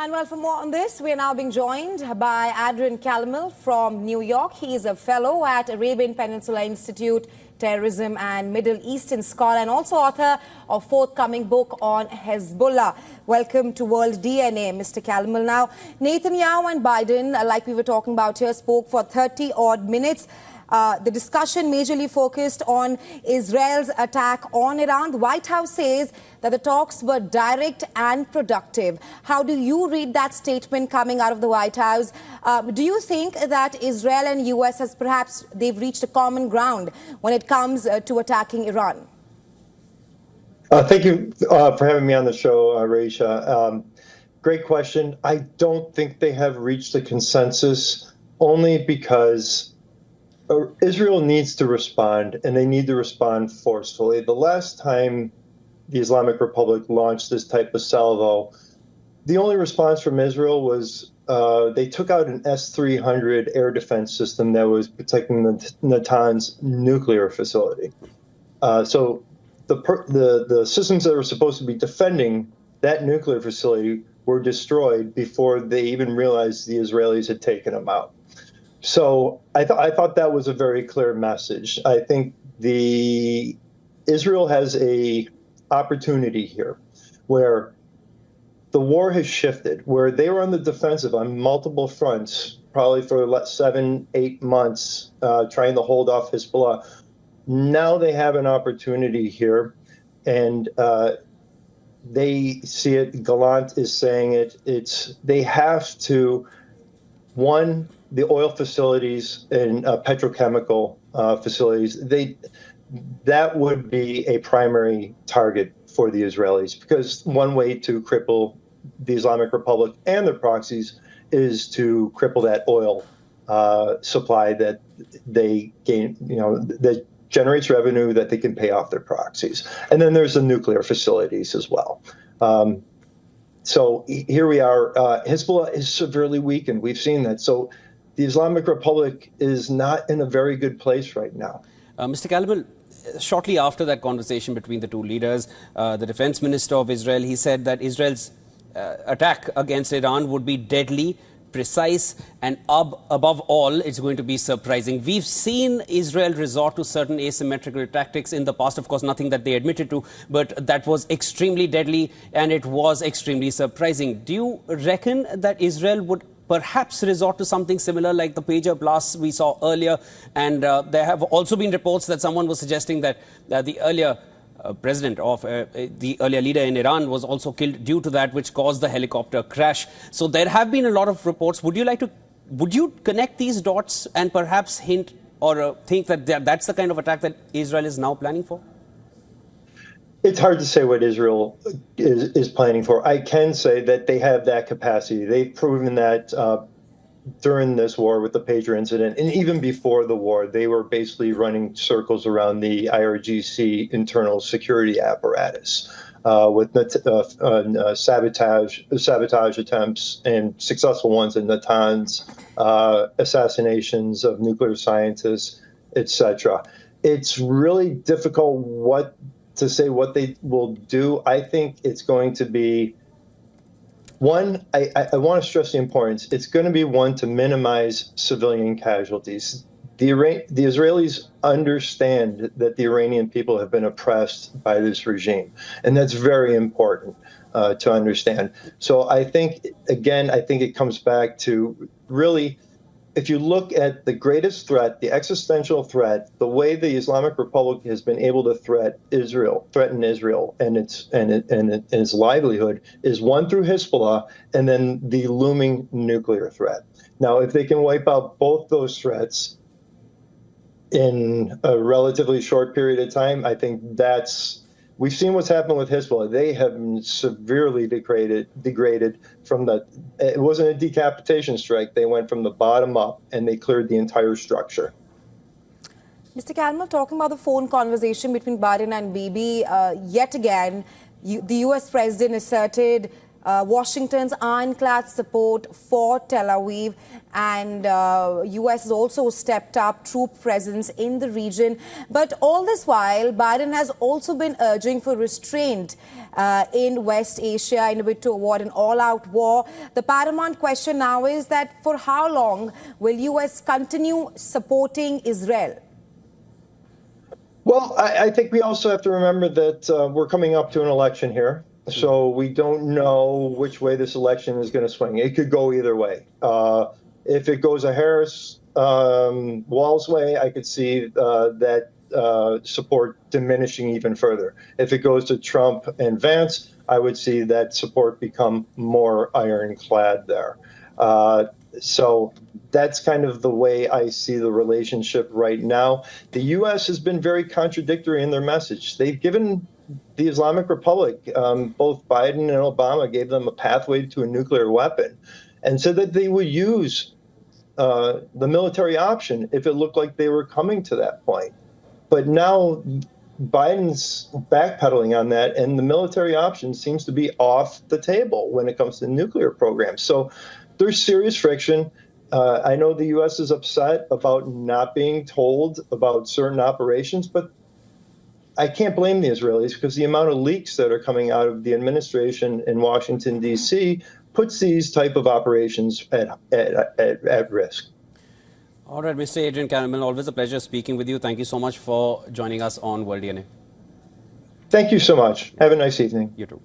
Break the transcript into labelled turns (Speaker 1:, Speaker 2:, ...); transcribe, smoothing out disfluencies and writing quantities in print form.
Speaker 1: And well, for more on this, we are now being joined by Adrian Calmel from New York. He is a fellow at Arabian Peninsula Institute, Terrorism and Middle Eastern scholar, and also author of forthcoming book on Hezbollah. Welcome to World DNA, Mr. Calmel. Now, Netanyahu and Biden, like we were talking about here, spoke for 30-odd minutes. The discussion majorly focused on Israel's attack on Iran. The White House says that the talks were direct and productive. How do you read that statement coming out of the White House? Do you think that Israel and US has perhaps they've reached a common ground when it comes to attacking Iran?
Speaker 2: Thank you for having me on the show, Raisha. Great question. I don't think they have reached a consensus, only because Israel needs to respond, and they need to respond forcefully. The last time the Islamic Republic launched this type of salvo, the only response from Israel was they took out an S-300 air defense system that was protecting Natanz nuclear facility. So the systems that were supposed to be defending that nuclear facility were destroyed before they even realized the Israelis had taken them out. So I thought that was a very clear message. I think Israel has a opportunity here where the war has shifted, where they were on the defensive on multiple fronts, probably for 7-8 months, trying to hold off Hezbollah. Now they have an opportunity here, and they see it. Gallant is saying it. They have to, one, the oil facilities and petrochemical facilities, that would be a primary target for the Israelis, because one way to cripple the Islamic Republic and their proxies is to cripple that oil supply that they gain, that generates revenue that they can pay off their proxies. And then there's the nuclear facilities as well. So here we are. Hezbollah is severely weakened. We've seen that. So the Islamic Republic is not in a very good place right now.
Speaker 3: Mr. Calmel, shortly after that conversation between the two leaders, the defense minister of Israel, he said that Israel's attack against Iran would be deadly, precise, and above all, it's going to be surprising. We've seen Israel resort to certain asymmetrical tactics in the past, of course, nothing that they admitted to, but that was extremely deadly and it was extremely surprising. Do you reckon that Israel would perhaps resort to something similar like the pager blasts we saw earlier? And there have also been reports that someone was suggesting that the earlier president of the earlier leader in Iran was also killed due to that, which caused the helicopter crash. So there have been a lot of reports. Would you connect these dots and perhaps hint or think that that's the kind of attack that Israel is now planning for?
Speaker 2: It's hard to say what Israel is planning for. I can say that they have that capacity. They've proven that during this war with the pager incident, and even before the war, they were basically running circles around the IRGC internal security apparatus with sabotage attempts, and successful ones in Natanz, assassinations of nuclear scientists, etc. It's really difficult to say what they will do. I think it's going to be, one, I want to stress the importance. It's going to be, one, to minimize civilian casualties. The Israelis understand that the Iranian people have been oppressed by this regime, and that's very important to understand. So I think, again, it comes back to really, if you look at the greatest threat, the existential threat, the way the Islamic Republic has been able to threaten Israel and its livelihood is, one, through Hezbollah, and then the looming nuclear threat. Now, if they can wipe out both those threats in a relatively short period of time, I think we've seen what's happened with Hezbollah. They have been severely degraded from it wasn't a decapitation strike. They went from the bottom up and they cleared the entire structure.
Speaker 1: Mr. Calmel, talking about the phone conversation between Biden and Bibi, yet again, the US president asserted Washington's ironclad support for Tel Aviv, and U.S. has also stepped up troop presence in the region. But all this while, Biden has also been urging for restraint in West Asia in a bid to avoid an all-out war. The paramount question now is that for how long will U.S. continue supporting Israel?
Speaker 2: Well, I think we also have to remember that we're coming up to an election here. So we don't know which way this election is going to swing. It could go either way. If it goes a Harris-Walz way, I could see that support diminishing even further. If it goes to Trump and Vance, I would see that support become more ironclad there. So that's kind of the way I see the relationship right now. The U.S. has been very contradictory in their message. They've given the Islamic Republic, both Biden and Obama gave them a pathway to a nuclear weapon and said that they would use the military option if it looked like they were coming to that point. But now Biden's backpedaling on that, and the military option seems to be off the table when it comes to nuclear programs. So there's serious friction. I know the U.S. is upset about not being told about certain operations, but I can't blame the Israelis because the amount of leaks that are coming out of the administration in Washington, D.C. puts these type of operations at risk.
Speaker 3: All right, Mr. Adrian Caramel, always a pleasure speaking with you. Thank you so much for joining us on World DNA.
Speaker 2: Thank you so much. Have a nice evening.
Speaker 3: You too.